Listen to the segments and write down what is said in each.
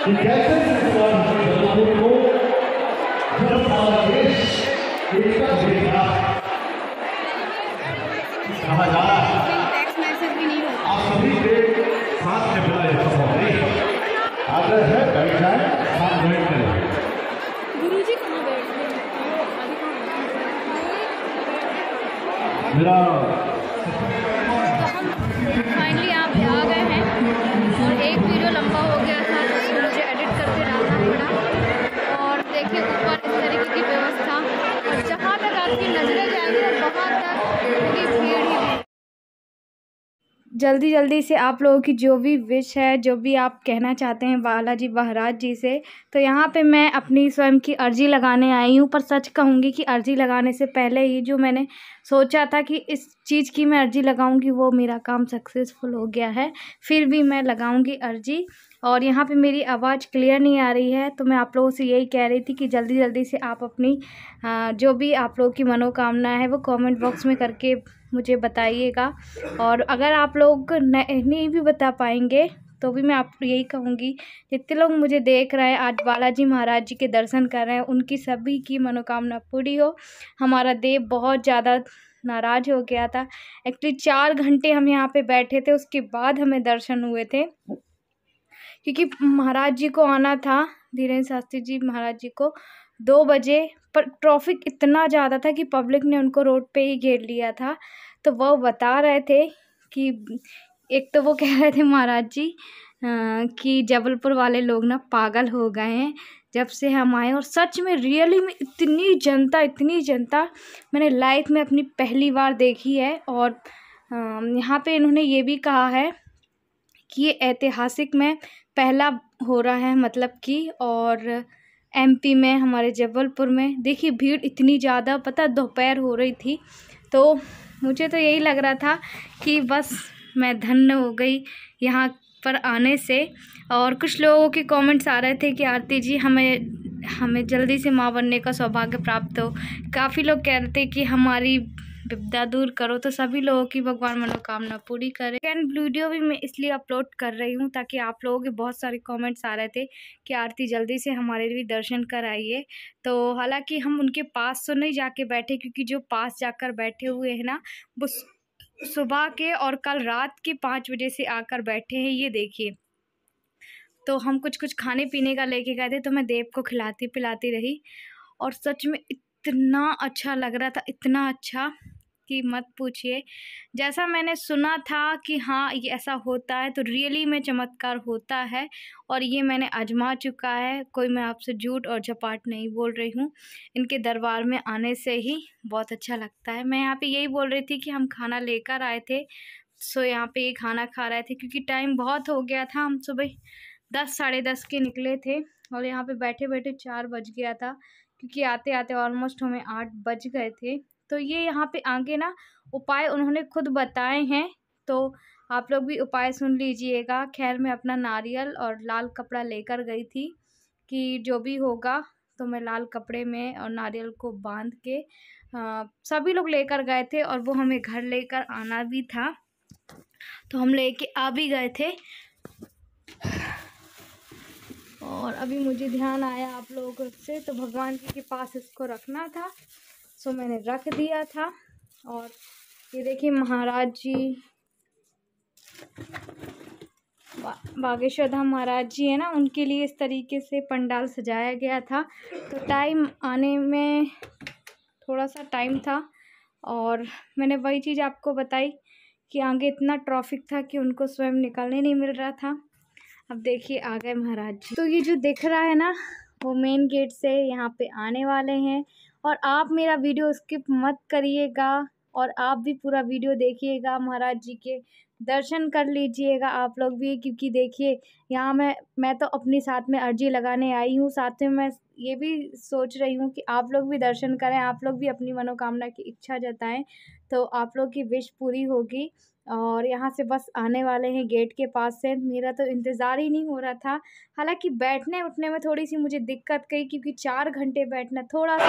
कि कैसे सरकार ने जबलपुर को जब सारा देश एकता देगा कहा जा रहा है। आप सभी के साथ में बुलाए आग्रह है, बैठ जाए, साथ बैठ करें। गुरुजी कहाँ बैठ गए? मेरा फाइनली आप आ गए हैं और एक वीडियो लंबा हो गया था तो उसको मुझे एडिट करके डालना पड़ा। और देखिए ऊपर इस तरीके की व्यवस्था, और जहाँ तक आपकी नजरें जाएंगी वहाँ तक पूरी भीड़ ही भीड़। जल्दी जल्दी से आप लोगों की जो भी विश है, जो भी आप कहना चाहते हैं बालाजी महाराज जी से, तो यहाँ पे मैं अपनी स्वयं की अर्जी लगाने आई हूँ। पर सच कहूँगी कि अर्जी लगाने से पहले ही जो मैंने सोचा था कि इस चीज़ की मैं अर्जी लगाऊंगी वो मेरा काम सक्सेसफुल हो गया है। फिर भी मैं लगाऊंगी अर्जी। और यहाँ पे मेरी आवाज़ क्लियर नहीं आ रही है तो मैं आप लोगों से यही कह रही थी कि जल्दी जल्दी से आप अपनी जो भी आप लोगों की मनोकामना है वो कमेंट बॉक्स में करके मुझे बताइएगा। और अगर आप लोग नहीं भी बता पाएंगे तो भी मैं आपको यही कहूँगी, जितने लोग मुझे देख रहे हैं आज बालाजी महाराज जी के दर्शन कर रहे हैं, उनकी सभी की मनोकामना पूरी हो। हमारा देव बहुत ज़्यादा नाराज़ हो गया था। एक्चुअली 4 घंटे हम यहाँ पे बैठे थे, उसके बाद हमें दर्शन हुए थे, क्योंकि महाराज जी को आना था, धीरेन्द्र शास्त्री जी महाराज जी को 2 बजे, पर ट्रैफिक इतना ज़्यादा था कि पब्लिक ने उनको रोड पे ही घेर लिया था। तो वो बता रहे थे कि एक तो वो कह रहे थे महाराज जी कि जबलपुर वाले लोग ना पागल हो गए हैं जब से हम आए। और सच में रियली में इतनी जनता मैंने लाइफ में अपनी पहली बार देखी है। और यहाँ पे इन्होंने ये भी कहा है कि ये ऐतिहासिक में पहला हो रहा है, मतलब कि, और एमपी में हमारे जबलपुर में देखिए भीड़ इतनी ज़्यादा, पता दोपहर हो रही थी तो मुझे तो यही लग रहा था कि बस मैं धन्य हो गई यहाँ पर आने से। और कुछ लोगों के कमेंट्स आ रहे थे कि आरती जी हमें जल्दी से माँ बनने का सौभाग्य प्राप्त हो। काफ़ी लोग कह रहे थे कि हमारी विपदा दूर करो, तो सभी लोगों की भगवान मनोकामना पूरी करे। एंड वीडियो भी मैं इसलिए अपलोड कर रही हूँ ताकि आप लोगों के बहुत सारे कमेंट्स आ रहे थे कि आरती जल्दी से हमारे भी दर्शन कराइए। तो हालांकि हम उनके पास तो नहीं जाके बैठे, क्योंकि जो पास जाकर बैठे हुए हैं ना वो सुबह के और कल रात के 5 बजे से आकर बैठे हैं, ये देखिए। तो हम कुछ खाने पीने का लेके गए थे तो मैं देव को खिलाती पिलाती रही, और सच में इतना अच्छा लग रहा था, इतना अच्छा कि मत पूछिए। जैसा मैंने सुना था कि हाँ ये ऐसा होता है, तो रियली में चमत्कार होता है और ये मैंने आजमा चुका है। कोई मैं आपसे झूठ और झपाट नहीं बोल रही हूँ। इनके दरबार में आने से ही बहुत अच्छा लगता है। मैं यहाँ पे यही बोल रही थी कि हम खाना लेकर आए थे, सो यहाँ पे ये खाना खा रहे थे, क्योंकि टाइम बहुत हो गया था। हम सुबह 10 साढ़े 10 के निकले थे और यहाँ पे बैठे बैठे 4 बज गया था, क्योंकि आते आते ऑलमोस्ट हमें 8 बज गए थे। तो ये यहाँ पे आगे ना उपाय उन्होंने खुद बताए हैं, तो आप लोग भी उपाय सुन लीजिएगा। खैर मैं अपना नारियल और लाल कपड़ा लेकर गई थी कि जो भी होगा, तो मैं लाल कपड़े में और नारियल को बांध के सभी लोग लेकर गए थे, और वो हमें घर लेकर आना भी था, तो हम लेके आ भी गए थे। और अभी मुझे ध्यान आया आप लोगों से, तो भगवान जी के पास इसको रखना था, सो मैंने रख दिया था। और ये देखिए महाराज जी, बागेश्वर धाम महाराज जी है ना, उनके लिए इस तरीके से पंडाल सजाया गया था। तो टाइम आने में थोड़ा सा टाइम था, और मैंने वही चीज़ आपको बताई कि आगे इतना ट्रैफिक था कि उनको स्वयं निकलने नहीं मिल रहा था। अब देखिए आ गए महाराज जी। तो ये जो दिख रहा है ना, वो मेन गेट से यहाँ पे आने वाले हैं। और आप मेरा वीडियो स्किप मत करिएगा, और आप भी पूरा वीडियो देखिएगा, महाराज जी के दर्शन कर लीजिएगा आप लोग भी, क्योंकि देखिए यहाँ मैं तो अपनी साथ में अर्जी लगाने आई हूँ, साथ में मैं ये भी सोच रही हूँ कि आप लोग भी दर्शन करें, आप लोग भी अपनी मनोकामना की इच्छा जताएं, तो आप लोग की विश पूरी होगी। और यहाँ से बस आने वाले हैं गेट के पास से। मेरा तो इंतज़ार ही नहीं हो रहा था। हालांकि बैठने उठने में थोड़ी सी मुझे दिक्कत गई, क्योंकि 4 घंटे बैठना थोड़ा सा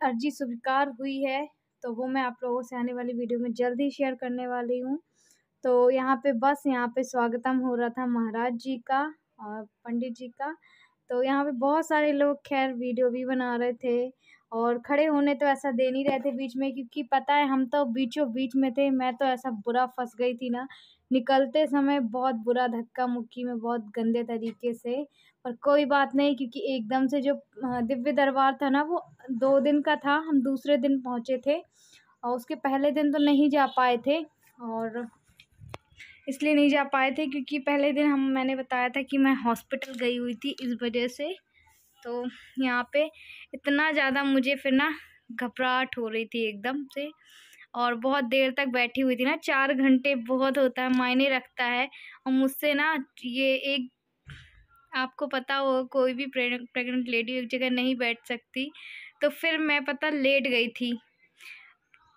अर्जी स्वीकार हुई है, तो वो मैं आप लोगों से आने वाली वीडियो में जल्द ही शेयर करने वाली हूँ। तो यहाँ पे स्वागतम हो रहा था महाराज जी का और पंडित जी का। तो यहाँ पे बहुत सारे लोग खैर वीडियो भी बना रहे थे और खड़े होने तो ऐसा दे नहीं रहे थे बीच में, क्योंकि पता है हम तो बीचों बीच में थे। मैं तो ऐसा बुरा फंस गई थी ना, निकलते समय बहुत बुरा धक्का मुक्की में, बहुत गंदे तरीके से। पर कोई बात नहीं, क्योंकि एकदम से जो दिव्य दरबार था ना वो 2 दिन का था, हम दूसरे दिन पहुँचे थे और उसके पहले दिन तो नहीं जा पाए थे। और इसलिए नहीं जा पाए थे क्योंकि पहले दिन मैंने बताया था कि मैं हॉस्पिटल गई हुई थी, इस वजह से। तो यहाँ पे इतना ज़्यादा मुझे फिर ना घबराहट हो रही थी एकदम से, और बहुत देर तक बैठी हुई थी ना। 4 घंटे बहुत होता है, मायने रखता है। और मुझसे ना ये एक, आपको पता हो कोई भी प्रेग्नेंट लेडी एक जगह नहीं बैठ सकती, तो फिर मैं लेट गई थी।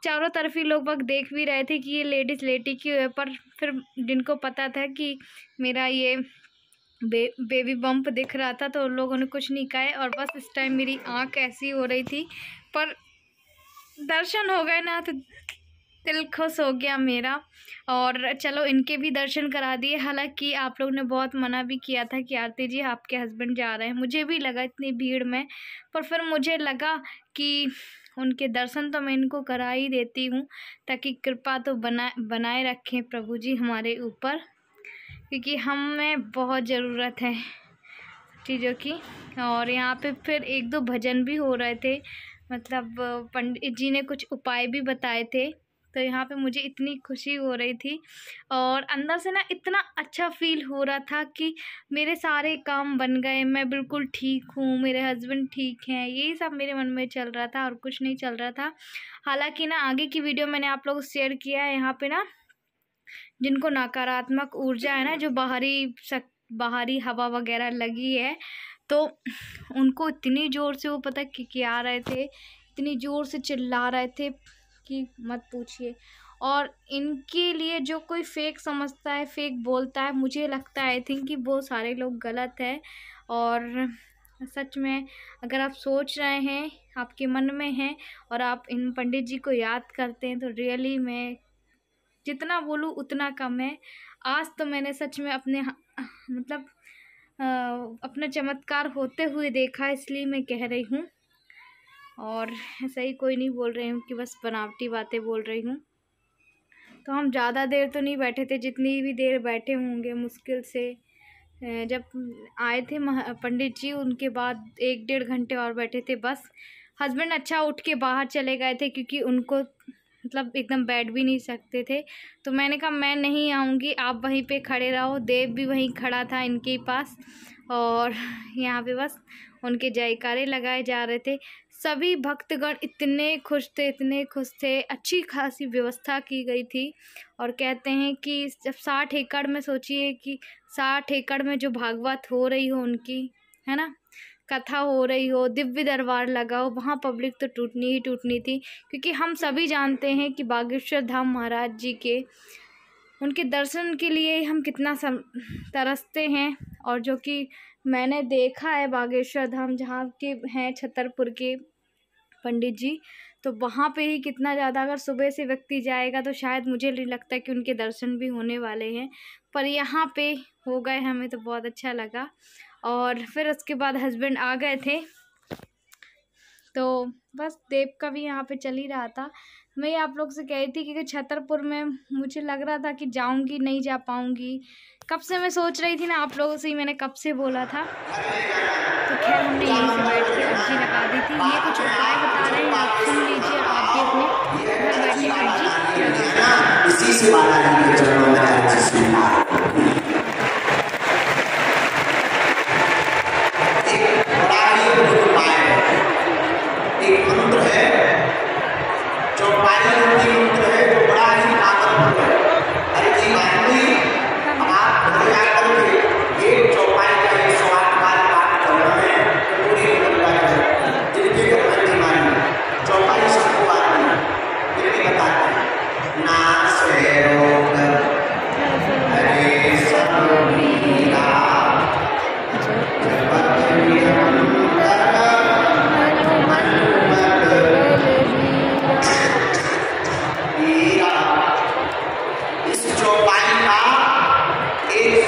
चारों तरफ ही लोग वक्त देख भी रहे थे कि ये लेडीज़ लेटी क्यों है, पर फिर जिनको पता था कि मेरा ये बेबी बम्प दिख रहा था तो उन लोगों ने कुछ नहीं कहा। और बस इस टाइम मेरी आँख ऐसी हो रही थी, पर दर्शन हो गए ना तो दिल खुश हो गया मेरा। और चलो इनके भी दर्शन करा दिए। हालांकि आप लोग ने बहुत मना भी किया था कि आरती जी आपके हस्बैंड जा रहे हैं, मुझे भी लगा इतनी भीड़ में, पर फिर मुझे लगा कि उनके दर्शन तो मैं इनको करा ही देती हूँ, ताकि कृपा तो बनाए रखें प्रभु जी हमारे ऊपर, क्योंकि हमें बहुत ज़रूरत है चीज़ों की। और यहाँ पे फिर 1-2 भजन भी हो रहे थे, मतलब पंडित जी ने कुछ उपाय भी बताए थे। तो यहाँ पे मुझे इतनी खुशी हो रही थी और अंदर से ना इतना अच्छा फील हो रहा था कि मेरे सारे काम बन गए, मैं बिल्कुल ठीक हूँ, मेरे हस्बैंड ठीक हैं, यही सब मेरे मन में चल रहा था और कुछ नहीं चल रहा था। हालांकि ना आगे की वीडियो मैंने आप लोगों को शेयर किया है। यहाँ पे ना जिनको नकारात्मक ऊर्जा है ना, जो बाहरी हवा वगैरह लगी है, तो उनको इतनी ज़ोर से वो पता क्या रहे थे, इतनी ज़ोर से चिल्ला रहे थे कि मत पूछिए। और इनके लिए जो कोई फेक समझता है, फेक बोलता है, मुझे लगता है आई थिंक कि वो सारे लोग गलत है। और सच में अगर आप सोच रहे हैं, आपके मन में है और आप इन पंडित जी को याद करते हैं, तो रियली मैं जितना बोलूँ उतना कम है। आज तो मैंने सच में अपने अपना चमत्कार होते हुए देखा, इसलिए मैं कह रही हूँ। और ऐसा ही कोई नहीं बोल रही हूँ कि बस बनावटी बातें बोल रही हूँ। तो हम ज़्यादा देर तो नहीं बैठे थे, जितनी भी देर बैठे होंगे मुश्किल से, जब आए थे पंडित जी उनके बाद 1-1.5 घंटे और बैठे थे बस। हस्बैंड अच्छा उठ के बाहर चले गए थे, क्योंकि उनको एकदम बैठ भी नहीं सकते थे। तो मैंने कहा मैं नहीं आऊँगी, आप वहीं पे खड़े रहो। देव भी वहीं खड़ा था इनके पास, और यहाँ पे बस उनके जयकारे लगाए जा रहे थे। सभी भक्तगण इतने खुश थे, अच्छी खासी व्यवस्था की गई थी। और कहते हैं कि जब 60 एकड़ में, सोचिए कि 60 एकड़ में जो भागवत हो रही हो उनकी, है ना, कथा हो रही हो, दिव्य दरबार लगा हो, वहाँ पब्लिक तो टूटनी ही टूटनी थी। क्योंकि हम सभी जानते हैं कि बागेश्वर धाम महाराज जी के, उनके दर्शन के लिए हम कितना तरसते हैं। और जो कि मैंने देखा है बागेश्वर धाम, जहाँ के हैं छतरपुर के पंडित जी, तो वहाँ पे ही कितना ज़्यादा, अगर सुबह से व्यक्ति जाएगा तो शायद मुझे नहीं लगता कि उनके दर्शन भी होने वाले हैं, पर यहाँ पे हो गए, हमें तो बहुत अच्छा लगा। और फिर उसके बाद हस्बैंड आ गए थे, तो बस देव का भी यहाँ पे चल ही रहा था। मैं आप लोग से कह रही थी कि छतरपुर में मुझे लग रहा था कि जाऊंगी, नहीं जा पाऊंगी। कब से मैं सोच रही थी ना, आप लोगों से ही मैंने कब से बोला था। तो खैर हमने यहीं से बैठ के अर्जी लगा दी थी। ये कुछ उपाय बता रहे हैं, आप सुन लीजिए, आप भी अपने घर बैठे अर्जी इसी से Hare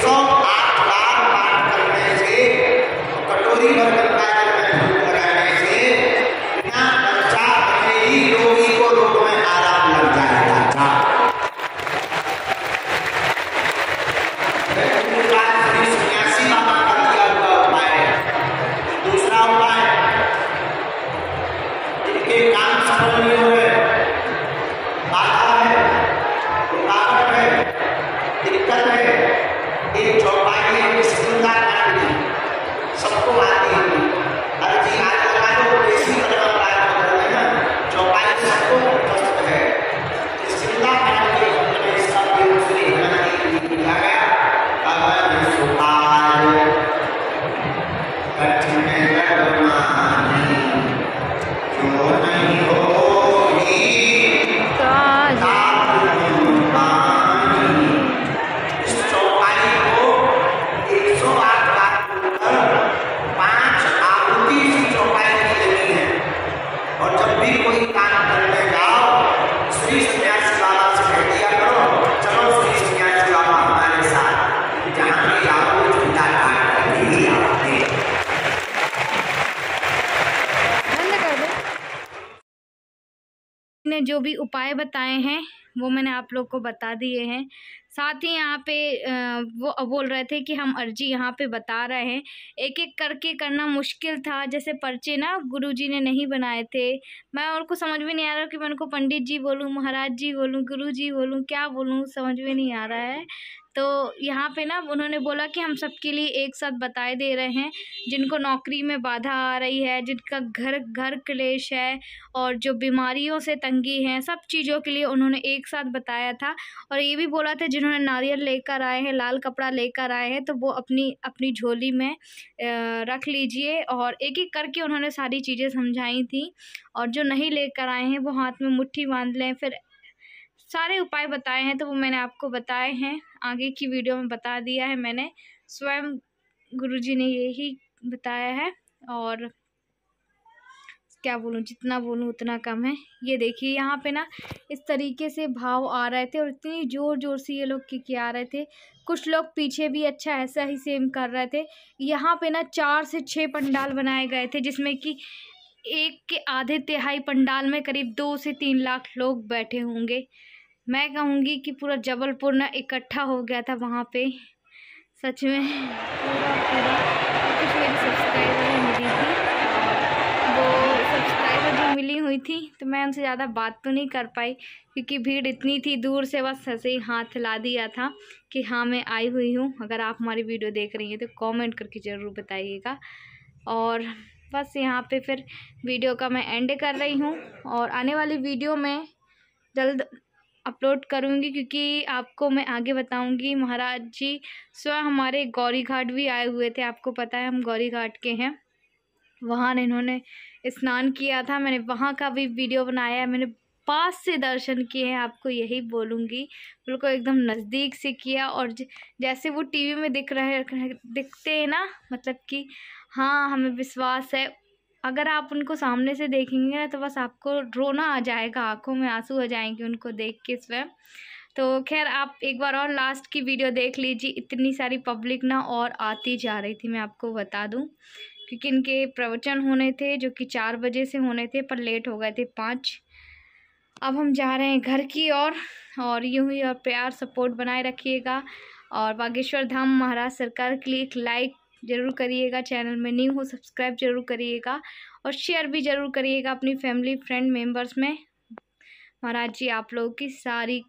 108 बार पाठ करने से, कटोरी भर गंगा जल में धूप लगाने से बिना खर्चा में ही रोगी को रोग में आराम लग जाएगा। श्री सन्यासी बाबा का दिया हुआ उपाय है। दूसरा उपाय, जिनके काम सफल नहीं हो रहे, बाधा है, रुकावट है, दिक्कत है, एक चौपाई है, सिंधा काट दी, सबको आती है। अर्जी आज लगा दो, देसी बनवा प्रारंभ कर देना, चौपाई सबको मुफ्त है। सिंधा काट के हमने इसका प्रयोग श्री हनुमान जी के लिए किया गया। कवन सुपाल कठिन गढ़मानी, जो नहीं होगी इस चौपाई को 108 बार बोलकर 5 आहुति इसी चौपाई की देनी है। और जब भी कोई काम करने जाओ, श्री सन्यासी बाबा से कह दिया करो, चलो श्री सन्यासी बाबा हमारे साथ, जहाँ भी आपको झूठा काट कर ही आते। बंद कर दो। ने जो भी उपाय बताए हैं वो मैंने आप लोग को बता दिए हैं। साथ ही यहाँ पे वो बोल रहे थे कि हम अर्जी यहाँ पे बता रहे हैं, एक एक करके करना मुश्किल था। जैसे पर्चे ना गुरुजी ने नहीं बनाए थे, मैं और को समझ में नहीं आ रहा कि मैं उनको पंडित जी बोलूँ, महाराज जी बोलूँ, गुरुजी बोलूँ, क्या बोलूँ, समझ में नहीं आ रहा है। तो यहाँ पे ना उन्होंने बोला कि हम सबके लिए एक साथ बताए दे रहे हैं, जिनको नौकरी में बाधा आ रही है, जिनका घर क्लेश है और जो बीमारियों से तंगी है, सब चीज़ों के लिए उन्होंने एक साथ बताया था। और ये भी बोला था जिन्होंने नारियल लेकर आए हैं, लाल कपड़ा लेकर आए हैं, तो वो अपनी अपनी झोली में रख लीजिए। और एक एक करके उन्होंने सारी चीज़ें समझाई थी। और जो नहीं लेकर आए हैं वो हाथ में मुट्ठी बांध लें। फिर सारे उपाय बताए हैं तो वो मैंने आपको बताए हैं, आगे की वीडियो में बता दिया है मैंने, स्वयं गुरुजी ने यही बताया है। और क्या बोलूँ, जितना बोलूँ उतना कम है। ये देखिए यहाँ पे ना इस तरीके से भाव आ रहे थे और इतनी ज़ोर ज़ोर से ये लोग किया रहे थे। कुछ लोग पीछे भी अच्छा ऐसा ही सेम कर रहे थे। यहाँ पे ना 4 से 6 पंडाल बनाए गए थे, जिसमें कि एक के आधे तिहाई पंडाल में करीब 2 से 3 लाख लोग बैठे होंगे। मैं कहूँगी कि पूरा जबलपुर ना इकट्ठा हो गया था वहाँ पे, सच में पूरा। कुछ मेरी सब्सक्राइबर मिली थी, वो सब्सक्राइबर जो मिली हुई थी तो मैं उनसे ज़्यादा बात तो नहीं कर पाई, क्योंकि भीड़ इतनी थी। दूर से बस ऐसे ही हाथ हिला दिया था कि हाँ मैं आई हुई हूँ। अगर आप हमारी वीडियो देख रही हैं तो कमेंट करके ज़रूर बताइएगा। और बस यहाँ पे फिर वीडियो का मैं एंड कर रही हूँ, और आने वाली वीडियो में जल्द अपलोड करूँगी, क्योंकि आपको मैं आगे बताऊँगी। महाराज जी स्वयं हमारे गौरी घाट भी आए हुए थे, आपको पता है हम गौरी घाट के हैं। वहाँ इन्होंने स्नान किया था, मैंने वहाँ का भी वीडियो बनाया है। मैंने पास से दर्शन किए हैं, आपको यही बोलूँगी, बिल्कुल एकदम नज़दीक से किया। और जैसे वो टीवी में दिखते हैं ना, मतलब कि हाँ हमें विश्वास है। अगर आप उनको सामने से देखेंगे ना तो बस आपको रोना आ जाएगा, आंखों में आंसू आ जाएंगे उनको देख के स्वयं। तो खैर आप एक बार और लास्ट की वीडियो देख लीजिए। इतनी सारी पब्लिक ना और आती जा रही थी, मैं आपको बता दूं, क्योंकि इनके प्रवचन होने थे जो कि 4 बजे से होने थे, पर लेट हो गए थे 5। अब हम जा रहे हैं घर की ओर, और यूँ ही और प्यार सपोर्ट बनाए रखिएगा। और बागेश्वर धाम महाराज सरकार के लिए एक लाइक ज़रूर करिएगा, चैनल में न्यू हो सब्सक्राइब ज़रूर करिएगा, और शेयर भी ज़रूर करिएगा अपनी फैमिली फ्रेंड मेंबर्स में। महाराज जी आप लोगों की सारी